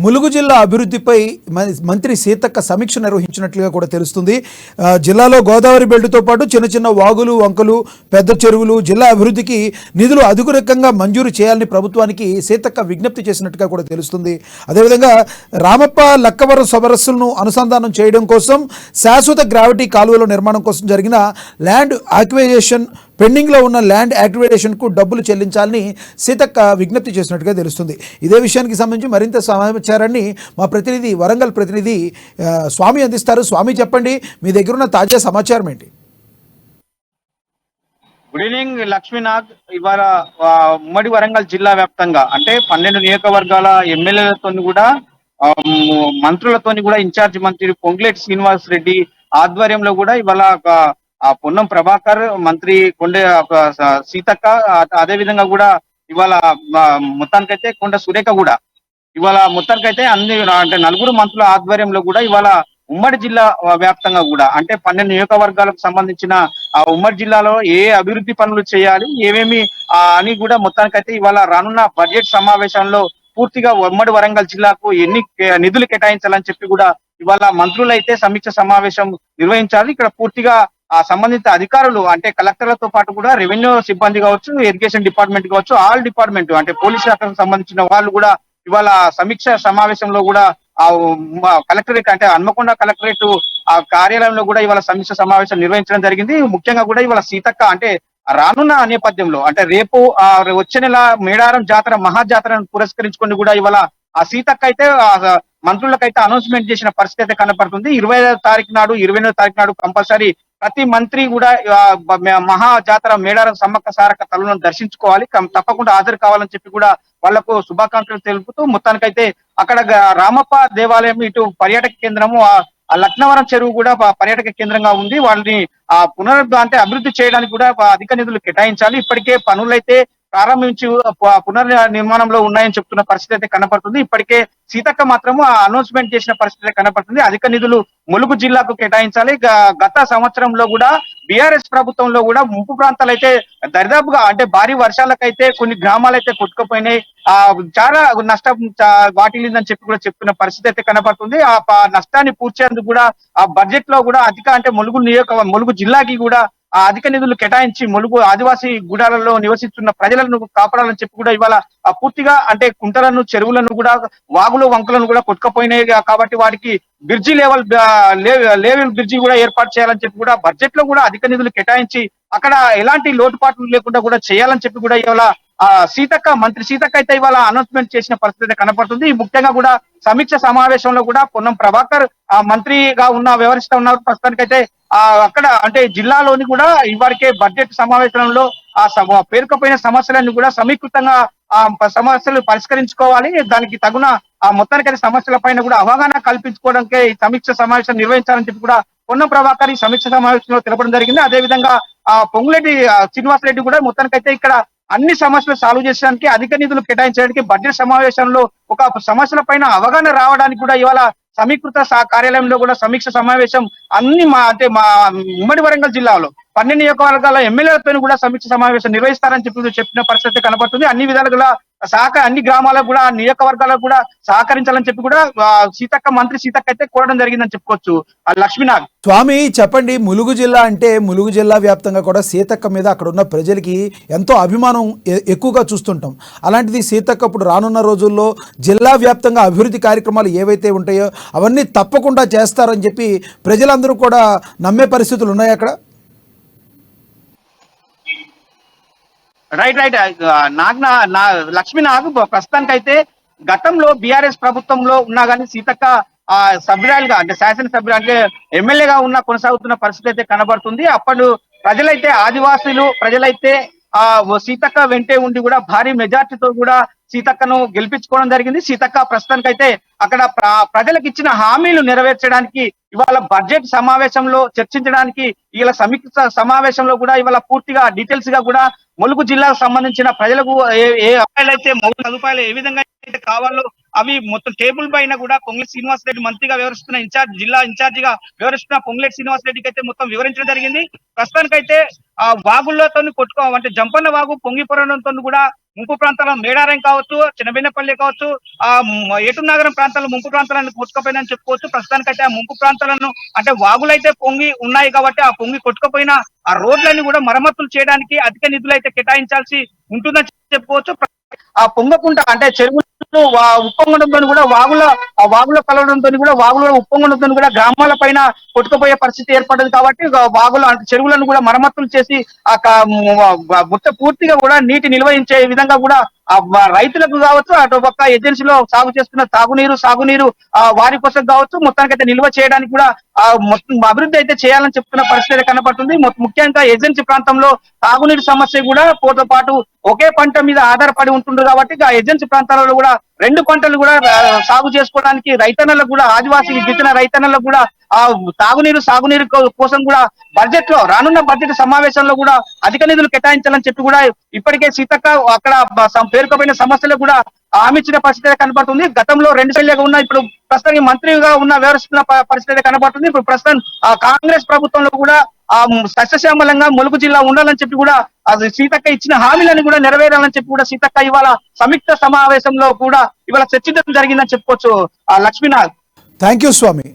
ములుగు జిల్లా అభివృద్ధిపై మంత్రి సీతక్క సమీక్ష నిర్వహించినట్లుగా కూడా తెలుస్తుంది. జిల్లాలో గోదావరి బెల్ట్తో పాటు చిన్న చిన్న వాగులు, వంకలు, పెద్ద చెరువులు జిల్లా అభివృద్ధికి నిధులు అధికారికంగా మంజూరు చేయాలని ప్రభుత్వానికి సీతక్క విజ్ఞప్తి చేసినట్టుగా కూడా తెలుస్తుంది. అదేవిధంగా రామప్ప లక్కవరం సరస్సులను అనుసంధానం చేయడం కోసం శాశ్వత గ్రావిటీ కాలువల నిర్మాణం కోసం జరిగిన ల్యాండ్ యాక్విజిషన్ పెండింగ్లో ఉన్న ల్యాండ్ యాక్టివేషన్కు డబ్బులు చెల్లించాలని సీతక్క విజ్ఞప్తి చేసినట్టుగా తెలుస్తుంది. ఇదే విషయానికి సంబంధించి మరింత సమాచారాన్ని మా ప్రతినిధి వరంగల్ ప్రతినిధి స్వామి అందిస్తారు. స్వామి, చెప్పండి, మీ దగ్గర ఉన్న తాజా సమాచారం ఏంటి? Good evening Lakshminath. ఇవాళ ఉమ్మడి వరంగల్ జిల్లా వ్యాప్తంగా అంటే 12 నియోజకవర్గాల ఎమ్మెల్యేలతో కూడా మంత్రులతో కూడా ఇన్ఛార్జ్ మంత్రి పొంగులేటి శ్రీనివాస్ రెడ్డి ఆధ్వర్యంలో కూడా ఇవాళ పొన్నం ప్రభాకర్, మంత్రి కొండ సీతక్క, అదే విధంగా కూడా ఇవాళ మొత్తానికైతే కొండ సురేఖ కూడా ఇవాళ మొత్తానికైతే అన్ని అంటే నలుగురు మంత్రుల ఆధ్వర్యంలో కూడా ఇవాళ ఉమ్మడి జిల్లా వ్యాప్తంగా కూడా అంటే 12 నియోజకవర్గాలకు సంబంధించిన ఆ ఉమ్మడి జిల్లాలో ఏ అభివృద్ధి పనులు చేయాలి, ఏమేమి అని కూడా మొత్తానికైతే ఇవాళ రానున్న బడ్జెట్ సమావేశంలో పూర్తిగా ఉమ్మడి వరంగల్ జిల్లాకు ఎన్ని నిధులు కేటాయించాలని చెప్పి కూడా ఇవాళ మంత్రులైతే సమీక్ష సమావేశం నిర్వహించారు. ఇక్కడ పూర్తిగా ఆ సంబంధిత అధికారులు అంటే కలెక్టర్లతో పాటు కూడా రెవెన్యూ సిబ్బంది కావచ్చు, ఇరిగేషన్ డిపార్ట్మెంట్ కావచ్చు, ఆల్ డిపార్ట్మెంట్ అంటే పోలీస్ శాఖకు సంబంధించిన వాళ్ళు కూడా ఇవాళ సమీక్ష సమావేశంలో కూడా ఆ కలెక్టరేట్ అంటే హన్మకొండ కలెక్టరేట్ ఆ కార్యాలయంలో కూడా ఇవాళ సమీక్ష సమావేశం నిర్వహించడం జరిగింది. ముఖ్యంగా కూడా ఇవాళ సీతక్క అంటే రానున్న నేపథ్యంలో అంటే రేపు వచ్చే నెల మేడారం జాతర మహాజాతరను పురస్కరించుకొని కూడా ఇవాళ ఆ సీతక్క అయితే మంత్రులకైతే అనౌన్స్మెంట్ చేసిన పరిస్థితి అయితే కనపడుతుంది. 25వ తారీఖు నాడు, 28వ తారీఖు నాడు కంపల్సరీ ప్రతి మంత్రి కూడా మహా జాతర మేడారం సమ్మక్క సారక్క తలను దర్శించుకోవాలి, తప్పకుండా హాజరు కావాలని చెప్పి కూడా వాళ్లకు శుభాకాంక్షలు తెలుపుతూ మొత్తానికైతే అక్కడ రామప్ప దేవాలయం ఇటు పర్యాటక కేంద్రము, ఆ లక్నవరం చెరువు కూడా పర్యాటక కేంద్రంగా ఉంది. వాళ్ళని అంటే అభివృద్ధి చేయడానికి కూడా అధిక నిధులు కేటాయించాలి. ఇప్పటికే పనులైతే ప్రారంభించి పునర్నిర్మాణంలో ఉన్నాయని చెప్తున్న పరిస్థితి అయితే కనపడుతుంది. ఇప్పటికే సీతక్క మాత్రము అనౌన్స్మెంట్ చేసిన పరిస్థితి కనపడుతుంది. అధిక నిధులు ములుగు జిల్లాకు కేటాయించాలి. గత సంవత్సరంలో కూడా బీఆర్ఎస్ ప్రభుత్వంలో కూడా ముంపు ప్రాంతాలు అయితే దరిదాపుగా అంటే భారీ వర్షాలకైతే కొన్ని గ్రామాలైతే కొట్టుకుపోయినాయి, చాలా నష్టం వాటిల్లిందని చెప్పి కూడా చెప్తున్న పరిస్థితి అయితే కనపడుతుంది. ఆ నష్టాన్ని పూడ్చేందుకు కూడా ఆ బడ్జెట్ లో కూడా అధిక అంటే ములుగు జిల్లాకి కూడా ఆ అధిక నిధులు కేటాయించి ములుగు ఆదివాసీ గుడాలలో నివసిస్తున్న ప్రజలను కాపాడాలని చెప్పి కూడా ఇవాళ పూర్తిగా అంటే కుంటలను, చెరువులను కూడా, వాగులు, వంకలను కూడా కొట్టుకపోయినాయి కాబట్టి వాటికి బ్రిడ్జి లెవెల్ బ్రిడ్జి కూడా ఏర్పాటు చేయాలని చెప్పి కూడా బడ్జెట్ లో కూడా అధిక నిధులు కేటాయించి అక్కడ ఎలాంటి లోటుపాట్లు లేకుండా కూడా చేయాలని చెప్పి కూడా ఇవాళ మంత్రి సీతక్క అయితే ఇవాళ అనౌన్స్మెంట్ చేసిన పరిస్థితి కనపడుతుంది. ముఖ్యంగా కూడా సమీక్ష సమావేశంలో కూడా పొన్నం ప్రభాకర్ మంత్రిగా వ్యవహరిస్తా ఉన్నారు. ప్రస్తుతానికైతే అక్కడ అంటే జిల్లాలోని కూడా ఇవారికే బడ్జెట్ సమావేశంలో పేరుకపోయిన సమస్యలన్నీ కూడా సమీకృతంగా సమస్యలు పరిష్కరించుకోవాలి, దానికి తగున మొత్తానికైతే సమస్యల పైన కూడా అవగాహన కల్పించుకోవడానికే ఈ సమీక్ష సమావేశం నిర్వహించాలని చెప్పి కూడా పొన్నం ప్రభాకర్ ఈ సమీక్ష సమావేశంలో తెలపడం జరిగింది. అదేవిధంగా పొంగులేటి శ్రీనివాస్ రెడ్డి కూడా మొత్తానికైతే ఇక్కడ అన్ని సమస్యలు సాల్వ్ చేసడానికి అధిక నిధులు కేటాయించడానికి బడ్జెట్ సమావేశంలో ఒక సమస్యల పైన అవగాహన రావడానికి కూడా ఇవాళ సమీకృత కార్యాలయంలో కూడా సమీక్ష సమావేశం అన్ని అంటే మా ఉమ్మడి వరంగల్ జిల్లాలో 12 నియోజకవర్గాల ఎమ్మెల్యేలతో కూడా సమీక్ష సమావేశం నిర్వహిస్తారని చెప్పిన పరిస్థితి కనపడుతుంది. అన్ని విధాలుగా అన్ని గ్రామాలకు కూడా, నియోజకవర్గాలకు కూడా సహకరించాలని చెప్పి కూడా మంత్రి సీతక్క అయితే కోరడం జరిగిందని చెప్పుకోవచ్చు. లక్ష్మీనాథ్. స్వామి, చెప్పండి, ములుగు జిల్లా అంటే ములుగు జిల్లా వ్యాప్తంగా కూడా సీతక్క మీద అక్కడ ఉన్న ప్రజలకి ఎంతో అభిమానం ఎక్కువగా చూస్తుంటాం. అలాంటిది సీతక్క ఇప్పుడు రానున్న రోజుల్లో జిల్లా వ్యాప్తంగా అభివృద్ధి కార్యక్రమాలు ఏవైతే ఉంటాయో అవన్నీ తప్పకుండా చేస్తారని చెప్పి ప్రజలందరూ కూడా నమ్మే పరిస్థితులు ఉన్నాయి అక్కడ. రైట్ లక్ష్మీనాథ్, ప్రస్తుతానికైతే గతంలో బీఆర్ఎస్ ప్రభుత్వంలో ఉన్నా కానీ సీతక్క సభ్యురాలుగా అంటే శాసనసభ్యులు అంటే ఎమ్మెల్యేగా కొనసాగుతున్న పరిస్థితి అయితే కనబడుతుంది. అప్పుడు ప్రజలైతే ఆదివాసీలు ప్రజలైతే సీతక్క వెంటే ఉండి కూడా భారీ మెజార్టీతో కూడా సీతక్కను గెలిపించుకోవడం జరిగింది. సీతక్క ప్రస్తుతానికైతే అక్కడ ప్రజలకు ఇచ్చిన హామీలు నెరవేర్చడానికి ఇవాళ బడ్జెట్ సమావేశంలో చర్చించడానికి ఇలా సమీక్ష సమావేశంలో కూడా ఇవాళ పూర్తిగా డీటెయిల్స్ గా కూడా ములుగు జిల్లాకు సంబంధించిన ప్రజలకు ఏ అప్పాయలైతే మౌలిక సదుపాయాలు ఏ విధంగా అయితే కావాలో అవి మొత్తం టేబుల్ పైన కూడా పొంగులేటి శ్రీనివాస్ రెడ్డి మంత్రిగా వ్యవహరిస్తున్న జిల్లా ఇన్ఛార్జిగా వ్యవహరిస్తున్న పొంగులేటి శ్రీనివాస్ రెడ్డికి అయితే మొత్తం వివరించడం జరిగింది. ప్రస్తుతానికైతే వాగులతో అంటే జంపన్న వాగు పొంగిపోవడంతో కూడా ముంపు ప్రాంతాల్లో మేడారం కావచ్చు, చిన్నబెన్నపల్లి కావచ్చు, ఏటూరు నగరం ప్రాంతాల్లో ముంపు ప్రాంతాలను కొట్టుకుపోయిందని చెప్పుకోవచ్చు. ప్రస్తుతానికైతే ఆ ముంపు ప్రాంతాలను అంటే వాగులైతే పొంగి ఉన్నాయి కాబట్టి ఆ పొంగి కొట్టుకుపోయిన ఆ రోడ్లన్నీ కూడా మరమ్మతులు చేయడానికి అధిక నిధులు అయితే కేటాయించాల్సి ఉంటుందని చెప్పుకోవచ్చు. ఆ పొంగకుండా అంటే చెరువులు ఉప్పొంగడంతో కూడా వాగులో కలవడంతో కూడా వాగులో ఉప్పొంగడంతో కూడా గ్రామాల పైన కొట్టుకుపోయే పరిస్థితి ఏర్పడదు కాబట్టి వాగులు అంటే చెరువులను కూడా మరమ్మతులు చేసి ఆ పూర్తిగా కూడా నీటి నిర్వహించే విధంగా కూడా రైతులకు కావచ్చు, అటు పక్క ఏజెన్సీలో సాగు చేస్తున్న సాగునీరు వారి కోసం కావచ్చు, మొత్తానికైతే నిల్వ చేయడానికి కూడా మొత్తం అభివృద్ధి అయితే చేయాలని చెప్తున్న పరిస్థితి కనపడుతుంది. ముఖ్యంగా ఏజెన్సీ ప్రాంతంలో తాగునీరు సమస్య కూడా పోతో పాటు ఒకే పంట మీద ఆధారపడి ఉంటుండ్రు కాబట్టి ఆ ఏజెన్సీ ప్రాంతాలలో కూడా రెండు పంటలు కూడా సాగు చేసుకోవడానికి రైతన్నలకు కూడా ఆదివాసీ గిరిజన రైతన్నలకు కూడా ఆ సాగునీరు కోసం కూడా రానున్న బడ్జెట్ సమావేశంలో కూడా అధిక నిధులు కేటాయించాలని చెప్పి కూడా ఇప్పటికే సీతక్క అక్కడ పేర్కొపోయిన సమస్యలు కూడా హామీ ఇచ్చిన పరిస్థితి కనబడుతుంది. గతంలో రెండు శైలిగా ఉన్న ఇప్పుడు ప్రస్తుతం మంత్రిగా వ్యవహరిస్తున్న పరిస్థితి కనబడుతుంది. ఇప్పుడు ప్రస్తుతం కాంగ్రెస్ ప్రభుత్వంలో కూడా సస్యశ్యామలంగా ములుగు జిల్లా ఉండాలని చెప్పి కూడా అది సీతక్క ఇచ్చిన హామీలను కూడా నెరవేరాలని చెప్పి కూడా సీతక్క ఇవాళ సంయుక్త సమావేశంలో కూడా ఇవాళ చర్చించడం జరిగిందని చెప్పుకోవచ్చు. లక్ష్మీనాథ్. Thank you Swamy.